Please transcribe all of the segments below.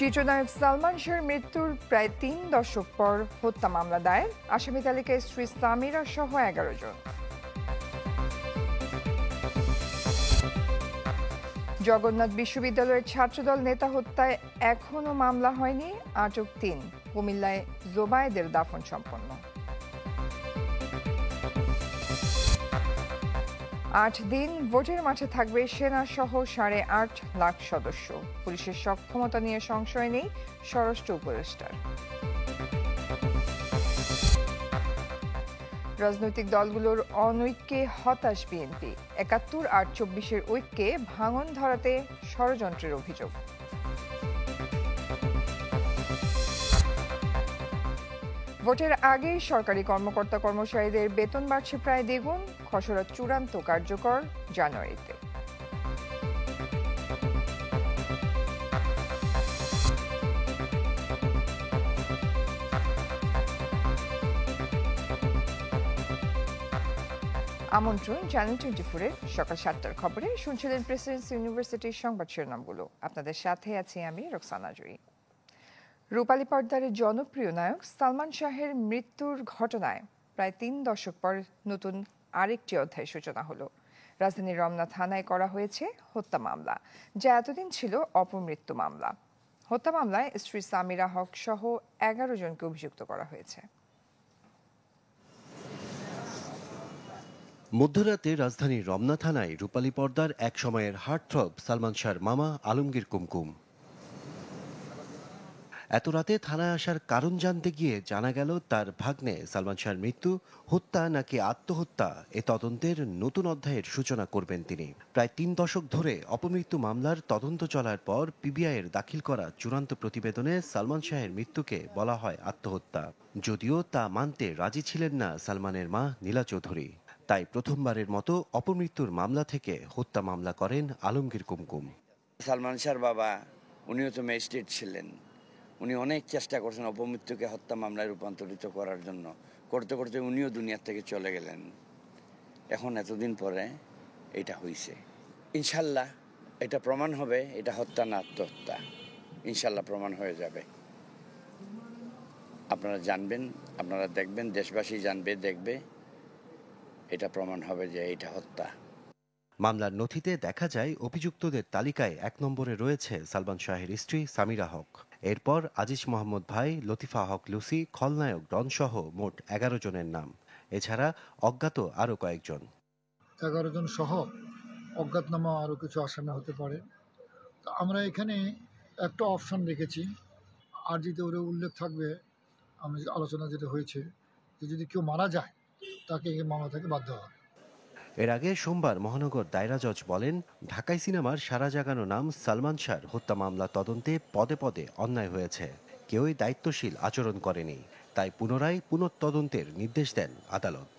চিত্রনায়ক সালমান শাহর মৃত্যুর প্রায় ৩ দশক পর হত্যা মামলা দায়ের। আসামি তালিকায় স্ত্রী সামিরা সহ ১১ জন। জগন্নাথ বিশ্ববিদ্যালয়ের ছাত্রদল নেতা হত্যায় এখনো মামলা হয়নি, আটক ৩। কুমিল্লায় জোবায়েদের দাফন সম্পন্ন। ৮ দিন ভোটের মাঠে থাকবে সেনা সহ ৮.৫ লাখ সদস্য। পুলিশের সক্ষমতা নিয়ে সংশয় নেই স্বরাষ্ট্র উপদেষ্টার। রাজনৈতিক দলগুলোর অনৈক্যে হতাশ বিএনপি। ৭১ আর ২৪-এর ঐক্যে ভাঙন ধরাতে ষড়যন্ত্রের অভিযোগ। ভোটের আগে সরকারি কর্মকর্তা কর্মচারীদের বেতন বাড়ছে প্রায় দ্বিগুণ। খসড়া চূড়ান্ত কার্যকর জানুয়ারিতে। আমন্ত্রণ চ্যানেল 24-এর সকাল ৭টার খবরে। শুনছিলেন প্রেসিডেন্সি ইউনিভার্সিটির সংবাদ শিরোনামগুলো। আপনাদের সাথে আছি আমি রোকসানা জয়ী। রূপালী পর্দার জনপ্রিয় নায়ক সালমান শাহের মৃত্যুর ঘটনায় প্রায় ৩ দশক পর নতুন আরেকটি অধ্যায় সূচনা হলো। রাজধানীর রমনা থানায় করা হয়েছে হত্যা মামলা, যা এতদিন ছিল অপমৃত্যু মামলা। হত্যা মামলায় স্ত্রী সামিরা হক সহ ১১ জনকে অভিযুক্ত করা হয়েছে। মধ্যরাতে রাজধানীর রমনা থানায় রূপালী পর্দার এক সময়ের হার্টথ্রব সালমান শাহর মামা আলমগীর কুমকুম। এত রাতে থানায় আসার কারণ জানতে গিয়ে জানা গেল তার ভাগ্নে সালমান শাহর মৃত্যু হত্যা নাকি আত্মহত্যা এ তদন্তের নতুন অধ্যায়ের সূচনা করবেন তিনি। প্রায় ৩ দশক ধরে অপমৃত্যু মামলার তদন্ত চলার পর পিবিআইয়ের দাখিল করা চূড়ান্ত প্রতিবেদনে সালমান শাহের মৃত্যুকে বলা হয় আত্মহত্যা, যদিও তা মানতে রাজি ছিলেন না সালমানের মা নীলা চৌধুরী। তাই প্রথমবারের মতো অপমৃত্যুর মামলা থেকে হত্যা মামলা করেন আলমগীর কুমকুম। সালমান শাহর বাবা উনিও তো ম্যাজিস্ট্রেট ছিলেন, উনি অনেক চেষ্টা করছেন অপমৃত্যুকে হত্যা মামলায় রূপান্তরিত করার জন্য। করতে করতে উনিও দুনিয়ার থেকে চলে গেলেন। এখন এতদিন পরে এটা হয়েছে। ইনশাল্লাহ এটা প্রমাণ হবে এটা হত্যা না আত্মহত্যা। ইনশাল্লাহ প্রমাণ হয়ে যাবে। আপনারা জানবেন, আপনারা দেখবেন, দেশবাসী জানবে, দেখবে, এটা প্রমাণ হবে যে এটা হত্যা। মামলার নথিতে দেখা যায় অভিযুক্তদের তালিকায় ১ নম্বরে রয়েছে সালমান শাহের স্ত্রী সামিরা হক। এরপর আজিজ মোহাম্মদ ভাই, লতিফা হক লুসি, খলনায়ক ডন সহ মোট ১১ জনের নাম। এছাড়া অজ্ঞাত আরও কয়েকজন। ১১ জন সহ অজ্ঞাতনামা আরও কিছু আসামি হতে পারে। তো আমরা এখানে একটা অপশন রেখেছি, আর যদি ওর উল্লেখ থাকবে, আমি আলোচনা যেটা হয়েছে যে যদি কেউ মারা যায় তাকে এই মামলা থেকে বাদ দেওয়া হবে। এর আগে সোমবার মহানগর দায়রা জজ বলেন, ঢাকাই সিনেমার সারা জাগানো নাম সালমান শাহর হত্যা মামলা তদন্তে পদে পদে অন্যায় হয়েছে, কেউই দায়িত্বশীল আচরণ করেনি। তাই পুনরায় পুনঃতদন্তের নির্দেশ দেন আদালত।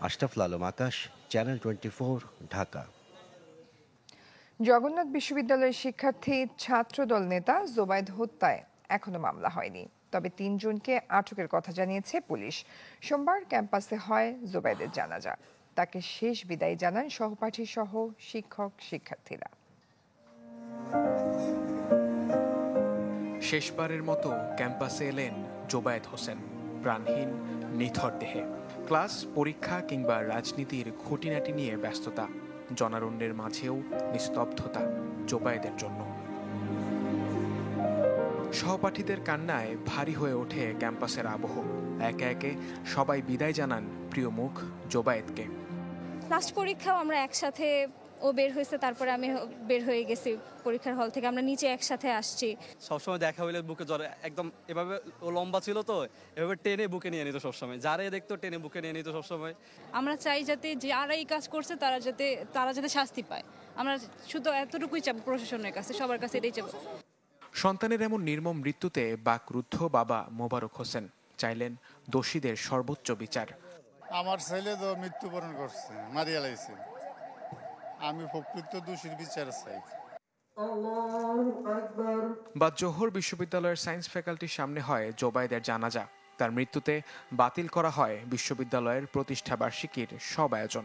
আশরাফুল আলম আকাশ, চ্যানেল 24, ঢাকা। জগন্নাথ বিশ্ববিদ্যালয়ের শিক্ষার্থী ছাত্রদল নেতা জোবায়েদ হত্যায় এখনো মামলা হয়নি, তবে ৩ জনকে আটকের কথা জানিয়েছে পুলিশ। সোমবার ক্যাম্পাসে হয় জোবায়েদের জানাজা। তাকে শেষ বিদায় জানান সহপাঠী সহ শিক্ষক শিক্ষার্থীরা। শেষবারের মতো ক্যাম্পাসে এলেন জোবায়েদ হোসেন, প্রাণহীন নিথর দেহে। ক্লাস, পরীক্ষা কিংবা রাজনীতির খুঁটিনাটি নিয়ে ব্যস্ততা, জনারণ্যের মাঝেও নিস্তব্ধতা জোবায়েদের জন্য। সহপাঠীদের কান্নায় ভারী হয়ে ওঠে ক্যাম্পাসের আবহ। একে একে সবাই বিদায় জানান প্রিয় মুখ জোবায়েদকে। লাস্ট পরীক্ষাও আমরা একসাথে, ও বের হয়েছে, তারপরে আমি বের হয়ে গেছি পরীক্ষার হল থেকে, আমরা নিচে একসাথে আসছি। সবসময় দেখা হইলে বুকে জ্বরে একদম এভাবে, ও লম্বা ছিল তো এভাবে টেনে বুকে নিয়ে নিত সবসময়, যারে দেখতো টেনে বুকে নিয়ে নিত সবসময়। আমরা চাই যাতে যারা এই কাজ করছে তারা যাতে শাস্তি পায়। আমরা শুধু এতটুকুই চাবো প্রশাসনের কাছে, সবার কাছে এটাই চাবো। সন্তানের এমন নির্মম মৃত্যুতে বাকরুদ্ধ বাবা মোবারক হোসেন চাইলেন দোষীদের সর্বোচ্চ বিচার। আমার ছেলে তো মৃত্যুবরণ করছে, মারিয়া লাইছে, আমি প্রকৃত দোষীর বিচার চাই। বাদ জোহর বিশ্ববিদ্যালয়ের সায়েন্স ফ্যাকাল্টির সামনে হয় জোবায়েদের জানাজা। তার মৃত্যুতে বাতিল করা হয় বিশ্ববিদ্যালয়ের প্রতিষ্ঠা বার্ষিকীর সব আয়োজন।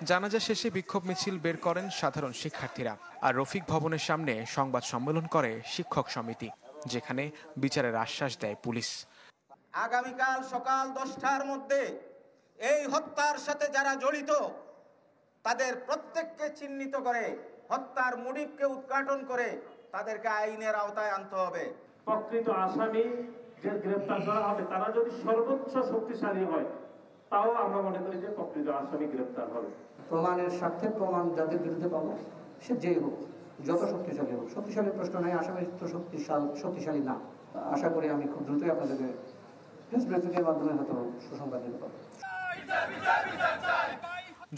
জানাজা শেষে বিক্ষোভ মিছিল বের করেন সাধারণ শিক্ষার্থীরা। আর রফিক ভবনের সামনে সংবাদ সম্মেলন করে শিক্ষক সমিতি, যেখানে বিচারের আশ্বাস দেয় পুলিশ। আগামীকাল সকাল 10টার মধ্যে এই হত্যার সাথে যারা জড়িত তাদের প্রত্যেককে চিহ্নিত করে হত্যার মোটিভকে উদ্ঘাটন করে তাদেরকে আইনের আওতায় আনতে হবে। প্রকৃত আসামি যে গ্রেফতার করা হবে তারা যদি সর্বোচ্চ শক্তিশালী হয় তাও আমরা মনে করি যে প্রকৃত আসামি গ্রেফতার হবে। প্রমাণের স্বার্থে প্রমাণ যাদের বিরুদ্ধে পাবো সে যেই হোক, যত শক্তিশালী হোক, শক্তিশালী প্রশ্ন নাই, আসামি তো শক্তিশালী না। আশা করি আমি খুব দ্রুতই আপনাদেরকে প্রেস ব্রিফিংয়ের মাধ্যমে হয়তো সুসংবাদ দিতে পারবো।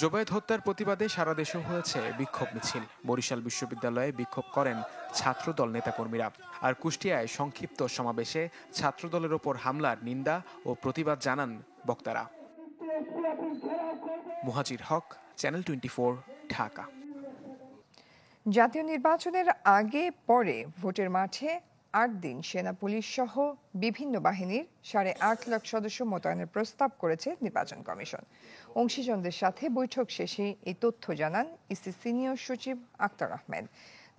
জোবায়েদ হত্যার প্রতিবাদে সারা দেশে হয়েছে বিক্ষোভ মিছিল। বরিশাল বিশ্ববিদ্যালয়ে বিক্ষোভ করেন ছাত্রদল নেতাকর্মীরা। আর কুষ্টিয়ায় সংক্ষিপ্ত সমাবেশে ছাত্রদলের ওপর হামলার নিন্দা ও প্রতিবাদ জানান বক্তারা। মুহাজির হক, চ্যানেল 24, ঢাকা। জাতীয় নির্বাচনের আগে পরে ভোটের মাঠে 8 দিন সেনা পুলিশ সহ বিভিন্ন বাহিনীর 8.5 লাখ সদস্য মোতায়েনের প্রস্তাব করেছে নির্বাচন কমিশন। অংশীজনদের সাথে বৈঠক শেষে এই তথ্য জানান ইসি সিনিয়র সচিব আক্তার আহমেদ।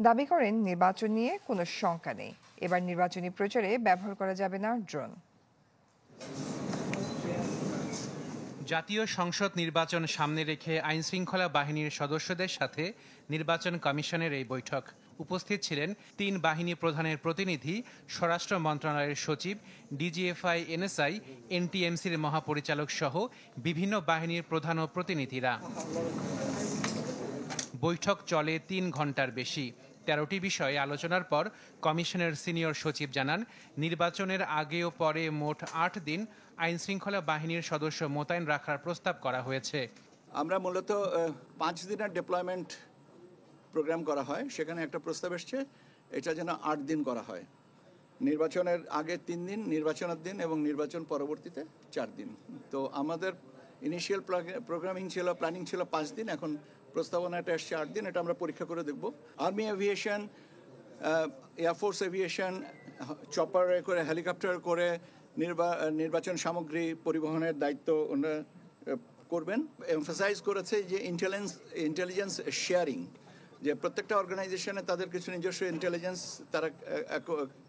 দাবি করেন নির্বাচন নিয়ে কোনো শঙ্কা নেই, এবার নির্বাচনী প্রচারে ব্যবহার করা যাবে না ড্রোন। জাতীয় সংসদ নির্বাচন সামনে রেখে আইনশৃঙ্খলা বাহিনীর সদস্যদের সাথে নির্বাচন কমিশনের এই বৈঠক। উপস্থিত ছিলেন 3 বাহিনী প্রধানের প্রতিনিধি, স্বরাষ্ট্র মন্ত্রণালয়ের সচিব, ডিজিএফআই, এনএসআই, এনটিএমসির মহাপরিচালক সহ বিভিন্ন বাহিনীর প্রধান ও প্রতিনিধিরা। বৈঠক চলে 3 ঘন্টার বেশি। 13টি বিষয়ে আলোচনার পর কমিশনের সিনিয়র সচিব জানান, নির্বাচনের আগে ও পরে মোট 8 দিন আইনশৃঙ্খলা বাহিনীর সদস্য মোতায়েন রাখার প্রস্তাব করা হয়েছে। আমরা মূলত 5 দিনের ডিপ্লয়মেন্ট প্রোগ্রাম করা হয়, সেখানে একটা প্রস্তাব এসছে এটা যেন 8 দিন করা হয়। নির্বাচনের আগে 3 দিন, নির্বাচনের দিন এবং নির্বাচন পরবর্তীতে 4 দিন। তো আমাদের ইনিশিয়াল প্রোগ্রামিং ছিল, প্ল্যানিং ছিল 5 দিন, এখন প্রস্তাবনাটা এসছে 8 দিন। এটা আমরা পরীক্ষা করে দেখব। Army aviation, air force aviation, chopper করে, হেলিকপ্টার করে নির্বাচন সামগ্রী পরিবহনের দায়িত্ব ওনারা করবেন। এমফাসাইজ করেছে যে ইন্টেলিজেন্স শেয়ারিং, যে প্রত্যেকটা অর্গানাইজেশনে তাদের কিছু নিজস্ব ইন্টেলিজেন্স তারা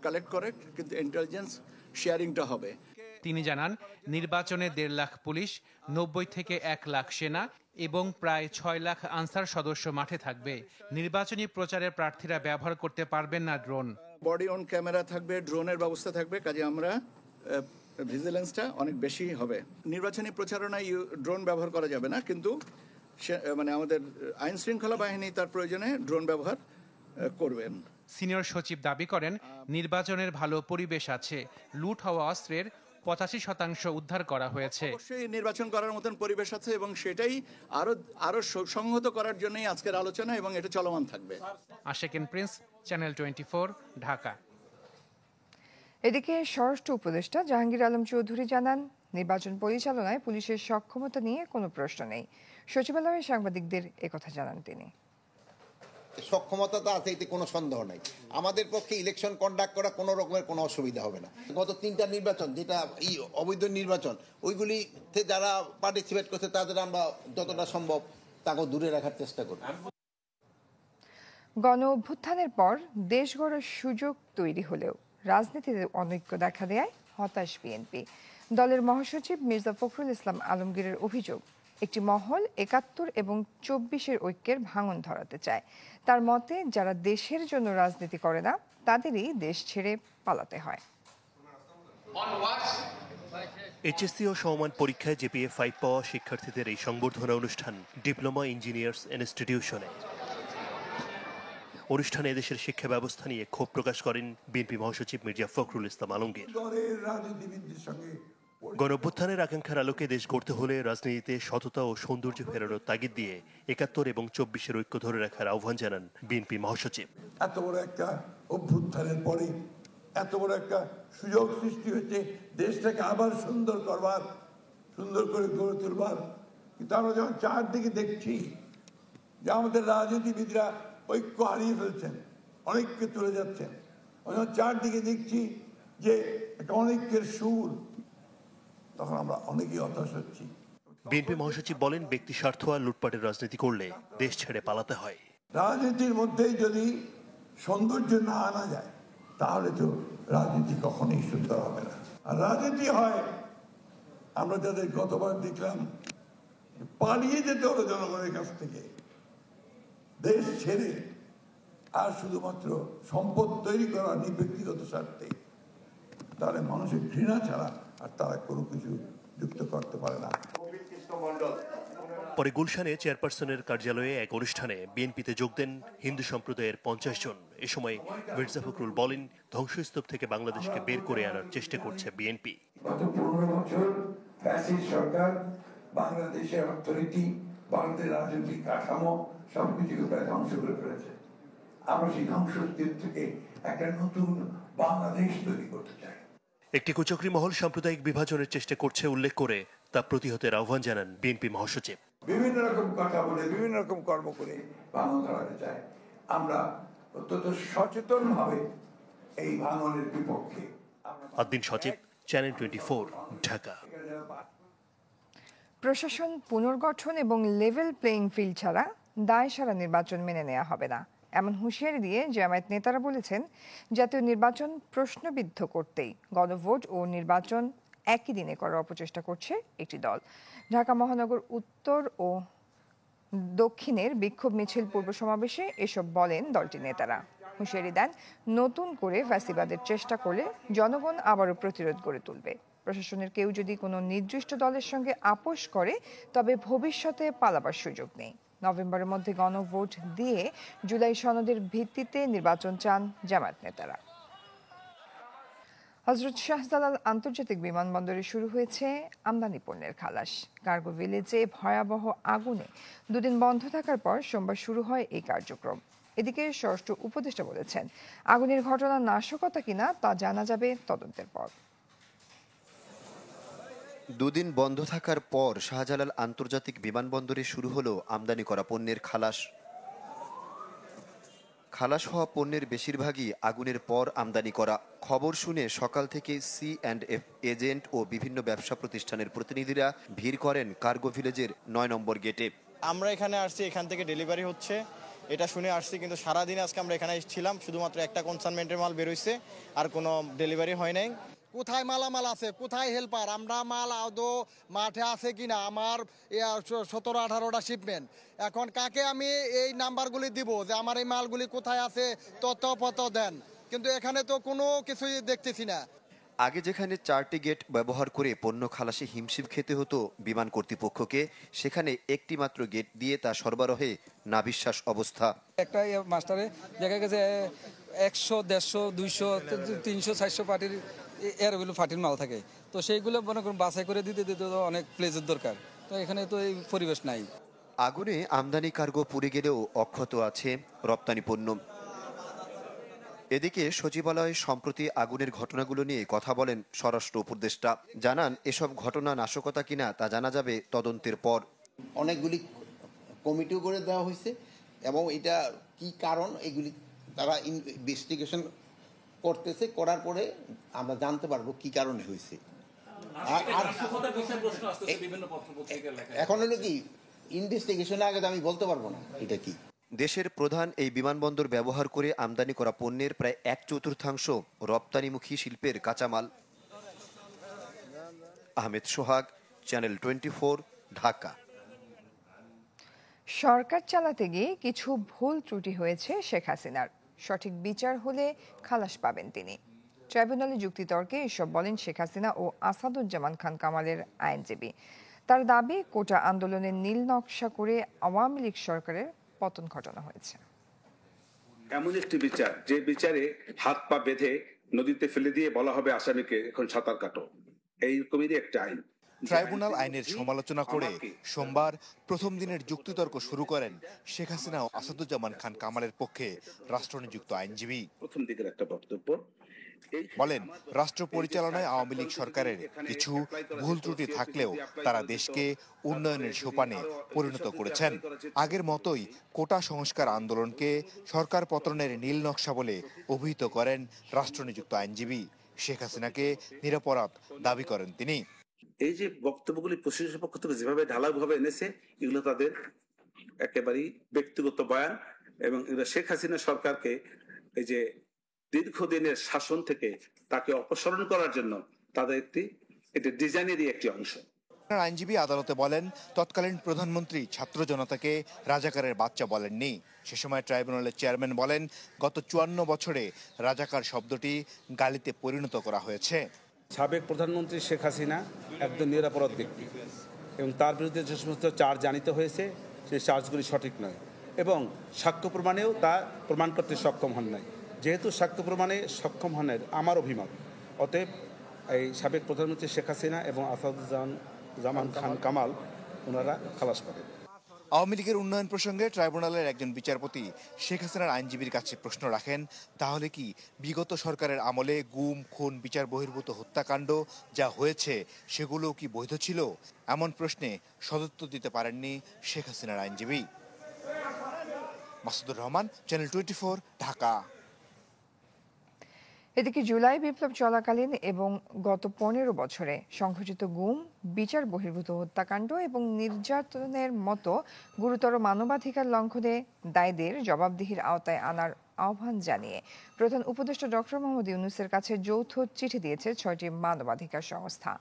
কালেক্ট করে, কিন্তু ইন্টেলিজেন্স শেয়ারিংটা হবে। তিনি জানান, নির্বাচনে 1.5 লাখ পুলিশ, 90 থেকে 1 লাখ সেনা এবং প্রায় 6 লাখ আনসার সদস্য মাঠে থাকবে। নির্বাচনী প্রচারে প্রার্থীরা ব্যবহার করতে পারবেন না ড্রোন। বডি অন ক্যামেরা থাকবে, ড্রোনের ব্যবস্থা থাকবে, কাজে আমরা ভিজিলেন্সটা অনেক বেশি হবে। নির্বাচনী প্রচারণায় ড্রোন ব্যবহার করা যাবে না, কিন্তু মানে আমাদের আইন শৃঙ্খলা বাহিনী তার প্রয়োজনে ড্রোন ব্যবহার করবেন। সিনিয়র সচিব দাবি করেন, নির্বাচনের ভালো পরিবেশ আছে। লুট হওয়া অস্ত্রের 85% উদ্ধার করা হয়েছে। অবশ্যই নির্বাচন করার মতন পরিবেশ আছে এবং সেটাই আরো সংহত করার জন্যই আজকের আলোচনা এবং এটা চলমান থাকবে। আশেকিন প্রিন্স, চ্যানেল 24, ঢাকা। এদিকে স্বরাষ্ট্র উপদেষ্টা জাহাঙ্গীর আলম চৌধুরী জানান, নির্বাচন পরিচালনায় পুলিশের সক্ষমতা নিয়ে কোনো প্রশ্ন নেই। সচিবালয়ে সাংবাদিকদের একথা জানান তিনি। সক্ষমতা তো আছে, এতে কোনো সন্দেহ নাই। আমাদের পক্ষে ইলেকশন কন্ডাক্ট করা কোনো রকমের কোনো অসুবিধা হবে না। গত 3টা নির্বাচন, যেটা অবৈধ নির্বাচন, ওইগুলিতে যারা পার্টিসিপেট করছে তাদের আমরা যতটা সম্ভব তাকে দূরে রাখার চেষ্টা করি। গণ অভ্যুত্থানের পর দেশ গড়ার সুযোগ তৈরি হলেও রাজনীতিতে অনৈক্য দেখা দেয় হতাশ বিএনপি। দলের মহাসচিব মির্জা ফখরুল ইসলাম আলমগীরের অভিযোগ, একটি মহল 71 এবং 24-এর ঐক্যের ভাঙন ধরাতে চায়। তার মতে, যারা দেশের জন্য রাজনীতি করে না তাদেরই দেশ ছেড়ে পালাতে হয়। এইচএসসি ও সমমান পরীক্ষায় জিপিএ 5 পাওয়া শিক্ষার্থীদের এই সংবর্ধনা অনুষ্ঠান ডিপ্লোমা ইঞ্জিনিয়ার্স ইনস্টিটিউশনে। অনুষ্ঠানে এদেশের শিক্ষা ব্যবস্থা নিয়ে ক্ষোভ প্রকাশ করেন বিএনপি মহাসচিব মির্জা ফখরুল ইসলাম আলমগীর। গণঅভ্যুত্থানের আকাঙ্ক্ষার আলোকে দেশ গড়তে হলে রাজনীতিতে সততা ও সৌন্দর্য ফেরানোর তাগিদ দিয়ে 71 এবং 24-এর ঐক্য ধরে রাখার আহ্বান জানান বিএনপি মহাসচিব। এত বড় একটা অভ্যুত্থানের পরে এত বড় একটা সুযোগ সৃষ্টি হয়েছে দেশটাকে আবার সুন্দর করবার, সুন্দর করে গড়ে তুলবার, কিন্তু আমরা যখন চারদিকে দেখছি যে আমাদের রাজনীতিবিদরা ঐক্য হারিয়ে ফেলছেন, অনৈক্যে চলে যাচ্ছেন, যখন চারদিকে দেখছি যে একটা অনৈক্যের সুর, তখন আমরা অনেকেই হতাশ হচ্ছি। বিএনপি মহাসচিব বলেন, ব্যক্তি স্বার্থ আর লুটপাটের রাজনীতি করলে দেশ ছেড়ে পালাতে হয়। রাজনীতির মধ্যে যদি সৌন্দর্য না আনা যায় তাহলে তো রাজনীতি কখনোই সুন্দর হবে না। আর রাজনীতি হয়, আমরা যাদের গতবার দেখলাম পালিয়ে যেতে হলো জনগণের কাছ থেকে দেশ ছেড়ে, আর শুধুমাত্র সম্পদ তৈরি করা ব্যক্তিগত স্বার্থে, তাহলে মানুষের ঘৃণা ছাড়া আর তারা কোনো কিছু যুক্ত করতে পারে না। পরে গুলশানে চেয়ারপারসনের কার্যালয়ে এক অনুষ্ঠানে বিএনপিতে যোগ দেন হিন্দু সম্প্রদায়ের 50 জন। এ সময় মির্জা ফখরুল বলেন, ধ্বংসস্তূপ থেকে বাংলাদেশকে বের করে আনার চেষ্টা করছে বিএনপি। গত 15 বছর ফ্যাসিস্ট সরকার বাংলাদেশের অর্থনীতি, বাংলাদেশের রাজনৈতিক কাঠামো সবকিছুকে প্রায় ধ্বংস করে ফেলেছে। আমরা সেই ধ্বংসস্তূপ থেকে একটা নতুন বাংলাদেশ তৈরি করতে চাই। একটি কুচক্রী মহল সাম্প্রদায়িক বিভাজনের চেষ্টা করছে উল্লেখ করে তা প্রতিহতের আহ্বান জানান বিএনপি মহাসচিব। বিভিন্ন রকম কথা বলে, বিভিন্ন রকম কর্ম করে ভাঙন ধরাতে চায়। আমরা অত্যন্ত সচেতন ভাবে এই ভাঙনের বিপক্ষে। আদ্দিন সচিব, চ্যানেল 24, ঢাকা। প্রশাসন পুনর্গঠন এবং লেভেল প্লেইং ফিল্ড ছাড়া দায়সারা নির্বাচন মেনে নেওয়া হবে না, এমন হুঁশিয়ারি দিয়ে জামায়াত নেতারা বলেছেন, জাতীয় নির্বাচন প্রশ্নবিদ্ধ করতেই গণভোট ও নির্বাচন একই দিনে করার অপচেষ্টা করছে একটি দল। ঢাকা মহানগর উত্তর ও দক্ষিণের বিক্ষোভ মিছিল পূর্ব সমাবেশে এসব বলেন দলটির নেতারা। হুঁশিয়ারি দেন, নতুন করে ফ্যাসিবাদের চেষ্টা করলে জনগণ আবারও প্রতিরোধ গড়ে তুলবে। প্রশাসনের কেউ যদি কোনো নির্দিষ্ট দলের সঙ্গে আপোষ করে তবে ভবিষ্যতে পালাবার সুযোগ নেই। নভেম্বরের মধ্যে গণভোট দিয়ে জুলাই সনদের ভিত্তিতে নির্বাচন চান জামায়াত নেতারা। হযরত শাহজালাল আন্তর্জাতিক বিমানবন্দরে শুরু হয়েছে আমদানি পণ্যের খালাস। কার্গো ভিলেজে ভয়াবহ আগুনে দুদিন বন্ধ থাকার পর সোমবার শুরু হয় এই কার্যক্রম। এদিকে স্বরাষ্ট্র উপদেষ্টা বলেছেন, আগুনের ঘটনা নাশকতা কিনা তা জানা যাবে তদন্তের পর। দুদিন বন্ধ থাকার পর শাহজালাল আন্তর্জাতিক বিমানবন্দরে শুরু হলো আমদানি করা পণ্যের খালাস। খালাস হওয়া পণ্যের বেশিরভাগই আগুনের পর আমদানি করা। খবর শুনে সকাল থেকে C&F এজেন্ট ও বিভিন্ন ব্যবসা প্রতিষ্ঠানের প্রতিনিধিরা ভিড় করেন কার্গো ভিলেজের 9 নম্বর গেটে। আমরা এখানে আসছি, এখান থেকে ডেলিভারি হচ্ছে এটা শুনে আসছি, কিন্তু সারাদিন আজকে আমরা এখানে ছিলাম, শুধুমাত্র একটা কনসাইনমেন্টের মাল বেরোইছে, আর কোনো ডেলিভারি হয় নাই। কোথায় মালামাল আছে, কোথায় হেল্পার, আমরা মাল আদৌ মাঠে আছে কিনা, আমার 17-18টা শিপমেন্ট, এখন কাকে আমি এই নাম্বারগুলি দিব যে আমার এই মালগুলি কোথায় আছে, তথ্য দেন, কিন্তু এখানে তো কোনো কিছুই দেখতেছি না। আগে যেখানে 4টি গেট ব্যবহার করে পণ্য খালাসে হিমশিম খেতে হতো বিমান কর্তৃপক্ষকে, সেখানে একটি মাত্র গেট দিয়ে তা সরবরাহে নাভিশ্বাস অবস্থা। একটা মাস্টারে দেখা গেছে 100, 150, 200, 300, 400 পার্টির এরগুলো ফাটির মাল থাকে, তো সেইগুলো মনে করুন বাছাই করে দিতে অনেক প্লেসের দরকার, তো এখানে তো এই পরিবেশ নাই। আগুনে আমদানি কার্গো পুড়ে গেলেও অক্ষত আছে রপ্তানি পণ্য। এদিকে সচিবালয়ে সম্প্রতি আগুনের ঘটনাগুলো নিয়ে কথা বলেন স্বরাষ্ট্র উপদেষ্টা। জানান, এসব ঘটনা নাশকতা কিনা তা জানা যাবে তদন্তের পর। অনেকগুলি কমিটিও করে দেওয়া হয়েছে এবং এটা কি কারণ এগুলি তারা ইনভেস্টিগেশন করতেছে, করার পরে আমরা জানতে পারবো কি কারণে হয়েছে। এখন হলো কি ইনভেস্টিগেশনের আগে আমি বলতে পারবো না এটা কি। দেশের প্রধান এই বিমানবন্দর ব্যবহার করে আমদানি করা পণ্যের প্রায় 1/4 রপ্তানিমুখী শিল্পের কাঁচামাল। আহমেদ সোহাগ, চ্যানেল 24, ঢাকা। সরকার চালাতে গিয়ে কিছু ভুল ত্রুটি হয়েছে শেখ হাসিনার, সঠিক বিচার হলে খালাস পাবেন তিনি। ট্রাইব্যুনালে যুক্তিতর্কে এসব বলেন শেখ হাসিনা ও আসাদুজ্জামান খান কামালের আইনজীবী। তার দাবি, কোটা আন্দোলনের নীল নকশা করে আওয়ামী লীগ সরকারের পতন ঘটানো হয়েছে। এমন একটি বিচার, যে বিচারে হাত পা বেঁধে নদীতে ফেলে দিয়ে বলা হবে আসামিকে এখন সাঁতার কাটো, এইরকমেরই একটা আইন। ট্রাইব্যুনাল আইনের সমালোচনা করে সোমবার প্রথম দিনের যুক্তিতর্ক শুরু করেন শেখ হাসিনা ও আসাদুজ্জামান খান কামালের পক্ষে রাষ্ট্রনিযুক্ত আইনজীবী। প্রথম দিকের একটা বক্তব্য বলেন, রাষ্ট্র পরিচালনায় আওয়ামী লীগ সরকারের কিছু ভুল ত্রুটি থাকলেও তারা দেশকে উন্নয়নের সোপানে পরিণত করেছেন। আগের মতোই কোটা সংস্কার আন্দোলনকে সরকার পতনের নীল নকশা বলে অভিহিত করেন রাষ্ট্রনিযুক্ত আইনজীবী। শেখ হাসিনাকে নিরপরাধ দাবি করেন তিনি। এই যে বক্তব্যগুলি প্রশাসনের পক্ষ থেকে যেভাবে ঢালাওভাবে এনেছে, এগুলো তাদের একেবারেই ব্যক্তিগত বয়ান, এবং এগুলো শেখ হাসিনা সরকারকে এই যে দীর্ঘদিনের শাসন থেকে তাকে অপসারণ করার জন্য তাদের এটি ডিজাইনেরই একটি অংশ। আইনজীবী আদালতে বলেন, তৎকালীন প্রধানমন্ত্রী ছাত্র জনতাকে রাজাকারের বাচ্চা বলেননি। সে সময় ট্রাইব্যুনালের চেয়ারম্যান বলেন, গত 54 বছরে রাজাকার শব্দটি গালিতে পরিণত করা হয়েছে। সাবেক প্রধানমন্ত্রী শেখ হাসিনা একজন নিরাপরাধ ব্যক্তি এবং তার বিরুদ্ধে যে সমস্ত চার্জ আনিত হয়েছে সেই চার্জগুলি সঠিক নয় এবং সাক্ষ্য প্রমাণেও তা প্রমাণ করতে সক্ষম হন নাই। যেহেতু সাক্ষ্য প্রমাণে সক্ষম হনের আমার অভিমত, অতএব এই সাবেক প্রধানমন্ত্রী শেখ হাসিনা এবং আসাদুজ্জামান খান কামাল ওনারা খালাস পাবেন। আওয়ামী লীগের উন্নয়ন প্রসঙ্গে ট্রাইব্যুনালের একজন বিচারপতি শেখ হাসিনার আইনজীবীর কাছে প্রশ্ন রাখেন, তাহলে কি বিগত সরকারের আমলে গুম, খুন, বিচার বহির্ভূত হত্যাকাণ্ড যা হয়েছে সেগুলো কি বৈধ ছিল? এমন প্রশ্নে সদুত্তর দিতে পারেননি শেখ হাসিনার আইনজীবী। মাসুদুর রহমান, চ্যানেল 24, ঢাকা। এদিকে জুলাই বিপ্লব চলাকালীন এবং গত 15 বছরে সংঘটিত গুম, বিচার বহির্ভূত হত্যাকাণ্ড এবং নির্যাতনের মতো গুরুতর মানবাধিকার লঙ্ঘনে দায়ীদের জবাবদিহির আওতায় আনার আহ্বান জানিয়ে প্রধান উপদেষ্টা ডক্টর মোহাম্মদ ইউনূসের কাছে যৌথ চিঠি দিয়েছে 6টি মানবাধিকার সংস্থা।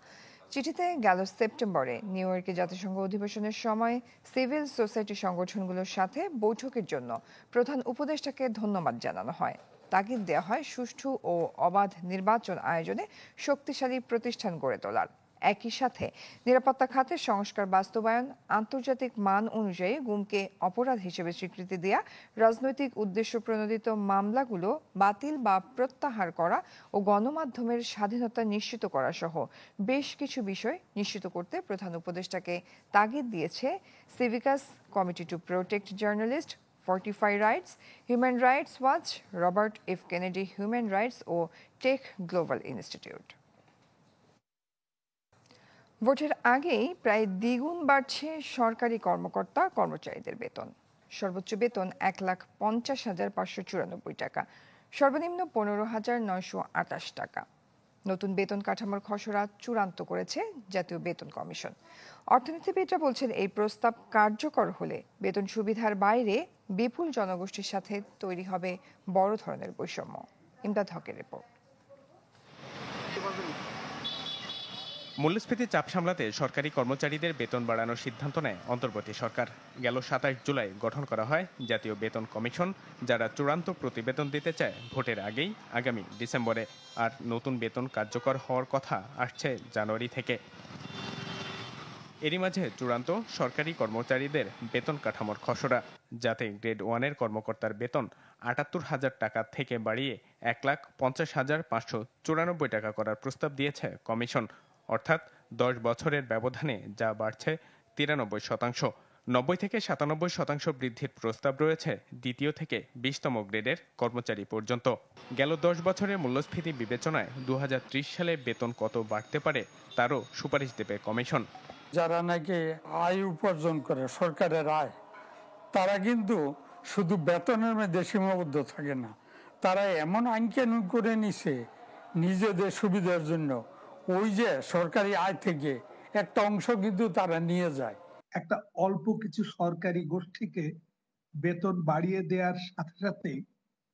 চিঠিতে গেল সেপ্টেম্বরে নিউ ইয়র্কে জাতিসংঘ অধিবেশনের সময় সিভিল সোসাইটি সংগঠনগুলোর সাথে বৈঠকের জন্য প্রধান উপদেষ্টাকে ধন্যবাদ জানানো হয়। তাগিদ দেওয়া হয় সুষ্ঠু ও অবাধ নির্বাচন আয়োজনে শক্তিশালী প্রতিষ্ঠান গড়ে তোলার। একই সাথে নিরাপত্তা খাতের সংস্কার বাস্তবায়ন, আন্তর্জাতিক মান অনুযায়ী গুমকে অপরাধ হিসেবে স্বীকৃতি দেয়া, রাজনৈতিক উদ্দেশ্য প্রণোদিত মামলাগুলো বাতিল বা প্রত্যাহার করা ও গণমাধ্যমের স্বাধীনতা নিশ্চিত করা সহ বেশ কিছু বিষয় নিশ্চিত করতে প্রধান উপদেষ্টাকে তাগিদ দিয়েছে Civicus, committee to protect journalist, fortify rights, human rights watch, Robert F Kennedy human rights ও টেক গ্লোবাল ইনস্টিটিউট। ভোটের আগেই প্রায় দ্বিগুণ বাড়ছে সরকারি কর্মকর্তা কর্মচারীদের বেতন। সর্বোচ্চ বেতন 1,50,594 টাকা, সর্বনিম্ন 15,928 টাকা। নতুন বেতন কাঠামোর খসড়া চূড়ান্ত করেছে জাতীয় বেতন কমিশন। অর্থনীতিবিদরা বলছেন, এই প্রস্তাব কার্যকর হলে বেতন সুবিধার বাইরে বিপুল জনগোষ্ঠীর সাথে তৈরি হবে বড় ধরনের বৈষম্য। ইমদাদ হকের রিপোর্ট। মূল্যস্ফীতির চাপ সামলাতে সরকারি কর্মচারীদের বেতন বাড়ানোর সিদ্ধান্ত নেয় অন্তর্বর্তী সরকার। গেল 27 জুলাই গঠন করা হয় জাতীয় বেতন কমিশন, যারা চূড়ান্ত প্রতিবেদন দিতে চায় ভোটের আগেই, আগামী ডিসেম্বরে। আর নতুন বেতন কার্যকর হওয়ার কথা আসছে জানুয়ারি থেকে। এরই মাঝে চূড়ান্ত সরকারি কর্মচারীদের বেতন কাঠামোর খসড়া, যাতে গ্রেড 1-এর কর্মকর্তার বেতন 78,000 টাকা থেকে বাড়িয়ে 1,50,594 টাকা করার প্রস্তাব দিয়েছে কমিশন। অর্থাৎ 10 বছরের ব্যবধানে যা বাড়ছে 93%। 90 থেকে 97% বৃদ্ধির প্রস্তাব রয়েছে দ্বিতীয় থেকে 20তম গ্রেডের কর্মচারী পর্যন্ত। গেল 10 বছরের মূল্যস্ফীতি বিবেচনায় 2030 সালে বেতন কত বাড়তে পারে তারও সুপারিশ দেবে কমিশন। যারা নাকি আয় উপার্জন করে, সরকারের আয়, তারা কিন্তু শুধু বেতনের মধ্যে সীমাবদ্ধ থাকে না, তারা এমন আইন কানুন করে নিছে নিজেদের সুবিধার জন্য, ওই যে সরকারি আয় থেকে একটা অংশ কিন্তু তারা নিয়ে যায়। একটা অল্প কিছু সরকারি গোষ্ঠীকে বেতন বাড়িয়ে দেওয়ার সাথে সাথে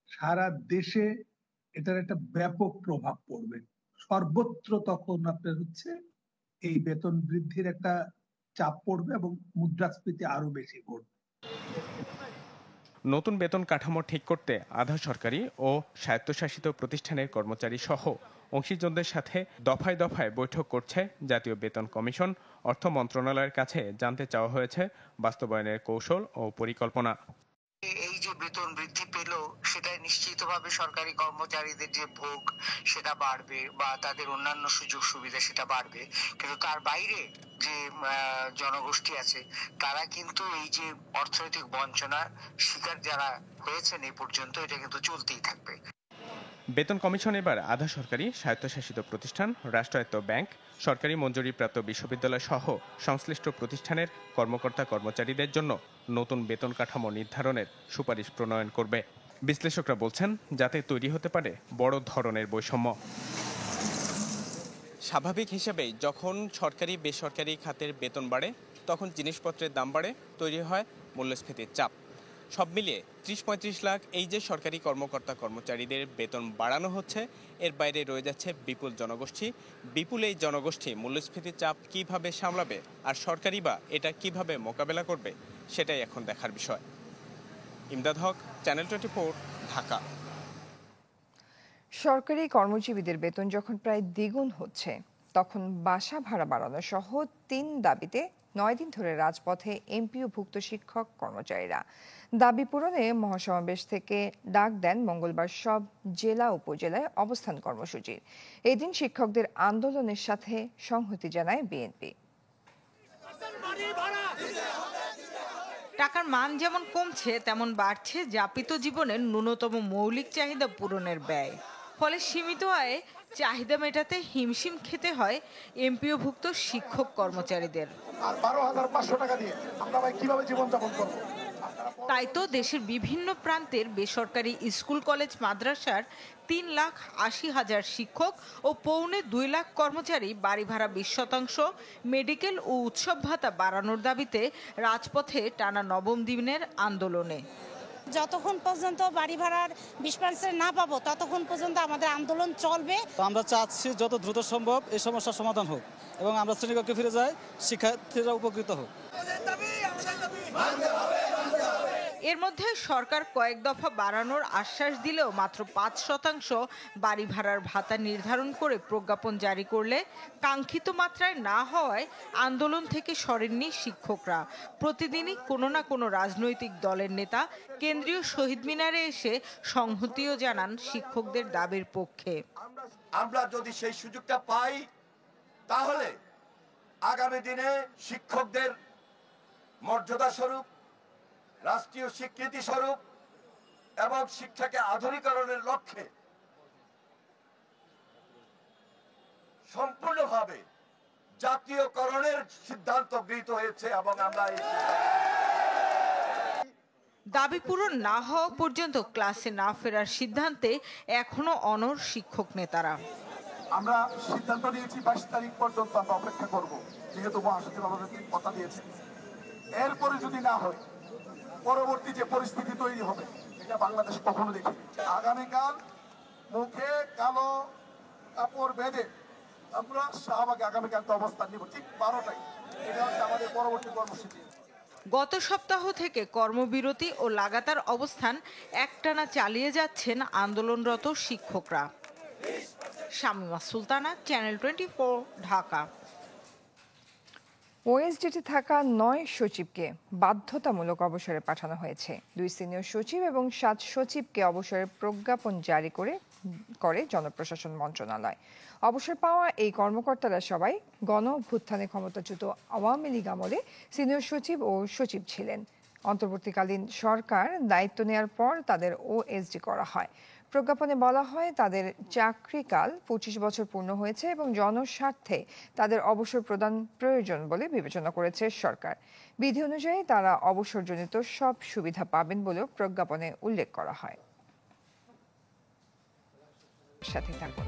সারা দেশে এটার একটা ব্যাপক প্রভাব পড়বে। সর্বত্র তখন আপনার হচ্ছে এই বেতন বৃদ্ধির একটা চাপ পড়বে এবং মুদ্রাস্ফীতি আরো বেশি পড়বে। নতুন বেতন কাঠামো ঠিক করতে আধা সরকারি ও স্বায়ত্তশাসিত প্রতিষ্ঠানের কর্মচারী সহ অংশীজনদের সাথে দফায় দফায় বৈঠক করছে জাতীয় বেতন কমিশন। অর্থ মন্ত্রণালয়ের কাছে জানতে চাওয়া হয়েছে বাস্তবায়নের কৌশল ও পরিকল্পনা। এই যে বেতন বৃদ্ধি পেল, সেটা নিশ্চিতভাবে সরকারি কর্মচারীদের যে ভোগ সেটা বাড়বে বা তাদের অন্যান্য সুযোগ সুবিধা সেটা বাড়বে, কিন্তু তার বাইরে যে জনগোষ্ঠী আছে তারা কিন্তু এই যে অর্থনৈতিক বঞ্চনার শিকার যারা হয়েছেন এই পর্যন্ত, এটা কিন্তু চলতেই থাকবে। বেতন কমিশন এবার আধা সরকারি, স্বায়ত্তশাসিত প্রতিষ্ঠান, রাষ্ট্রায়ত্ত ব্যাংক, সরকারি মঞ্জুরিপ্রাপ্ত বিশ্ববিদ্যালয় সহ সংশ্লিষ্ট প্রতিষ্ঠানের কর্মকর্তা কর্মচারীদের জন্য নতুন বেতন কাঠামো নির্ধারণের সুপারিশ প্রণয়ন করবে। বিশ্লেষকরা বলছেন, যাতে তৈরি হতে পারে বড় ধরনের বৈষম্য। স্বাভাবিক হিসেবেই যখন সরকারি বেসরকারি খাতের বেতন বাড়ে তখন জিনিসপত্রের দাম বাড়ে, তৈরি হয় মূল্যস্ফীতির চাপ। সব মিলিয়ে ৩০-৩৫ লাখ এই যে সরকারি কর্মকর্তা কর্মচারীদের বেতন বাড়ানো হচ্ছে, এর বাইরে রয়ে যাচ্ছে বিপুল জনগোষ্ঠী। বিপুল এই জনগোষ্ঠী মূল্যস্ফীতির চাপ কিভাবে সামলাবে আর সরকারি বা এটা কিভাবে মোকাবেলা করবে, সেটাই এখন দেখার বিষয়। ইমদাদ হক, চ্যানেল 24, ঢাকা। সরকারি কর্মজীবীদের বেতন যখন প্রায় দ্বিগুণ হচ্ছে, তখন বাসা ভাড়া বাড়ানো সহ 3 দাবিতে 9 দিন ধরে রাজপথে এমপিওভুক্ত শিক্ষক কর্মচারীরা। দাবি পূরণে মহাসমাবেশ থেকে ডাক দেন মঙ্গলবার সব জেলা উপজেলায় অবস্থান কর্মসূচির। এদিন শিক্ষকদের আন্দোলনের সাথে সংহতি জানায় বিএনপি। টাকার মান যেমন কমছে, তেমন বাড়ছে যাপিত জীবনের ন্যূনতম মৌলিক চাহিদা পূরণের ব্যয়। ফলে সীমিত আয়ে চাহিদা মেটাতে হিমশিম খেতে হয় এমপিওভুক্ত শিক্ষক কর্মচারীদের। আর 12,500 টাকা দিয়ে আমরা ভাই কিভাবে জীবনযাপন করব? তাই তো দেশের বিভিন্ন প্রান্তের বেসরকারি স্কুল কলেজ মাদ্রাসার 3,80,000 শিক্ষক ও 1.25 লাখ কর্মচারী বাড়ি ভাড়া 20%, মেডিকেল ও উৎসব ভাতা বাড়ানোর দাবিতে রাজপথে টানা 9ম দিনের আন্দোলনে। যতক্ষণ পর্যন্ত বাড়ি ভাড়ার 20% না পাবো ততক্ষণ পর্যন্ত আমাদের আন্দোলন চলবে। আমরা চাচ্ছি যত দ্রুত সম্ভব এই সমস্যার সমাধান হোক এবং আমরা শ্রেণীকক্ষে ফিরে যাই, শিক্ষার্থীরা উপকৃত হোক। এর মধ্যে সরকার কয়েক দফা বাড়ানোর আশ্বাস দিলেও মাত্র 5% বাড়ি ভাড়ার ভাতা নির্ধারণ করে প্রজ্ঞাপন জারি করলে কাঙ্ক্ষিত মাত্রায় না হওয়ায় আন্দোলন থেকে সরেননি শিক্ষকরা। প্রতিদিনই কোনো না কোনো রাজনৈতিক দলের নেতা কেন্দ্রীয় শহীদ মিনারে এসে সংহতিও জানান শিক্ষকদের দাবির পক্ষে। আমরা যদি সেই সুযোগটা পাই তাহলে আগামী দিনে শিক্ষকদের মর্যাদা স্বরূপ, রাষ্ট্রীয় স্বীকৃতি স্বরূপ এবং শিক্ষাকে আধুনিকরণের লক্ষ্যে সম্পূর্ণভাবে জাতীয়করণের সিদ্ধান্ত গৃহীত হয়েছে এবং আমরা দাবি পূরণ না হওয়া পর্যন্ত ক্লাসে না ফেরার সিদ্ধান্তে এখনো অনড় শিক্ষক নেতারা। আমরা সিদ্ধান্ত নিয়েছি 22 তারিখ পর্যন্ত আমরা অপেক্ষা করব, যেহেতু মহাসচিব আমাদের কথা দিয়েছে। এরপরে যদি না হয় পরবর্তী যে পরিস্থিতি তৈরি হবে এটা বাংলাদেশ কখনো দেখি। আগামীকাল মুখে কালো কাপড় বেঁধে আমরা শাহবাগে আগামীকাল তো অবস্থান নিব ঠিক 12টায়। এটা হচ্ছে আমাদের পরবর্তী কর্মসূচি। গত সপ্তাহ থেকে কর্মবিরতি ও লাগাতার অবস্থান একটানা চালিয়ে যাচ্ছেন আন্দোলনরত শিক্ষকরা। শামিমা সুলতানা, চ্যানেল 24, ঢাকা। ওএসডিতে থাকা 9 সচিবকে বাধ্যতামূলক অবসরে পাঠানো হয়েছে। 2 সিনিয়র সচিব এবং 7 সচিবকে অবসরের প্রজ্ঞাপন জারি করে জনপ্রশাসন মন্ত্রণালয়। অবসর পাওয়া এই কর্মকর্তারা সবাই গণ অভ্যুত্থানে ক্ষমতাচ্যুত আওয়ামী লীগ আমলে সিনিয়র সচিব ও সচিব ছিলেন। অন্তর্বর্তীকালীন সরকার দায়িত্ব নেয়ার পর তাদের ওএসডি করা হয়। প্রজ্ঞাপনে বলা হয় তাদের চাকরিকাল 25 বছর পূর্ণ হয়েছে এবং জনস্বার্থে তাদের অবসর প্রদান প্রয়োজন বলে বিবেচনা করেছে সরকার। বিধি অনুযায়ী তারা অবসরজনিত সব সুবিধা পাবেন বলেও প্রজ্ঞাপনে উল্লেখ করা হয়। সাথে থাকুন।